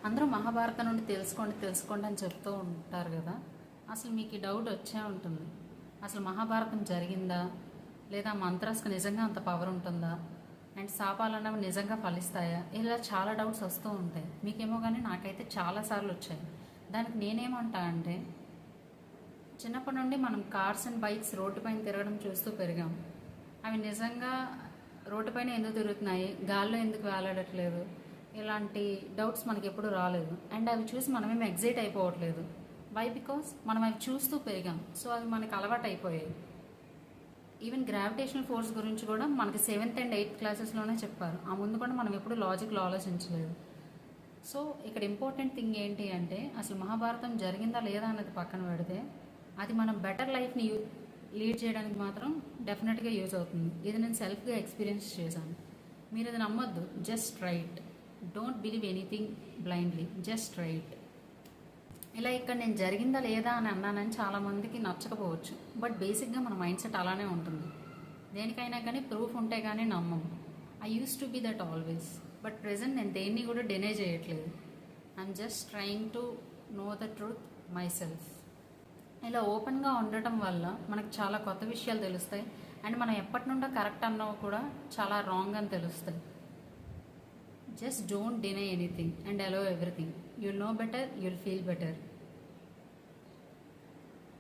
అందరూ మహాభారతం నుండి తెలుసుకోండి తెలుసుకోండి అని చెప్తూ ఉంటారు కదా. అసలు మీకు ఈ డౌట్ వచ్చే ఉంటుంది, అసలు మహాభారతం జరిగిందా, లేదా మంత్రాస్కి నిజంగా అంత పవర్ ఉంటుందా, అండ్ శాపాలు అన్నవి నిజంగా ఫలిస్తాయా, ఇలా చాలా డౌట్స్ వస్తూ ఉంటాయి మీకేమో. కానీ నాకైతే చాలాసార్లు వచ్చాయి. దానికి నేనేమంటా అంటే, చిన్నప్పటి నుండి మనం కార్స్ అండ్ బైక్స్ రోడ్డు పైన తిరగడం చూస్తూ పెరిగాం. అవి నిజంగా రోడ్డు పైన ఎందుకు తిరుగుతున్నాయి, గాల్లో ఎందుకు వేలాడట్లేదు, ఇలాంటి డౌట్స్ మనకి ఎప్పుడు రాలేదు. అండ్ అవి చూసి మనమేమి ఎగ్జైట్ అయిపోవట్లేదు. వై? బికాస్ మనం అవి చూస్తూ పెరిగాం. సో అవి మనకి అలవాటు అయిపోయాయి. ఈవెన్ గ్రావిటేషనల్ ఫోర్స్ గురించి కూడా మనకి 7th and 8th క్లాసెస్లోనే చెప్పారు. ఆ ముందు కూడా మనం ఎప్పుడు లాజిక్లో ఆలోచించలేదు. సో ఇక్కడ ఇంపార్టెంట్ థింగ్ ఏంటి అంటే, అసలు మహాభారతం జరిగిందా లేదా అన్నది పక్కన పెడితే, అది మనం బెటర్ లైఫ్ని లీడ్ చేయడానికి మాత్రం డెఫినెట్గా యూజ్ అవుతుంది. ఇది నేను సెల్ఫ్గా ఎక్స్పీరియన్స్ చేశాను. మీరు ఇది నమ్మొద్దు, just right. Don't believe anything blindly, just right. ఇలా ఇక్కడ నేను జరిగిందా లేదా అని అన్నానని చాలామందికి నచ్చకపోవచ్చు. బట్ బేసిక్గా మన మైండ్ సెట్ అలానే ఉంటుంది. దేనికైనా కానీ ప్రూఫ్ ఉంటే కానీ నమ్మము. I use to be that always. But present నేను దేన్ని కూడా డినే చేయట్లేదు. I'm just trying to know the truth myself. ఇలా ఓపెన్గా ఉండటం వల్ల మనకు చాలా కొత్త విషయాలు తెలుస్తాయి. అండ్ మనం ఎప్పటి నుండో కరెక్ట్ అన్నవి కూడా చాలా రాంగ్ అని తెలుస్తాయి. Just don't deny anything and allow everything. You'll know better, you'll feel better.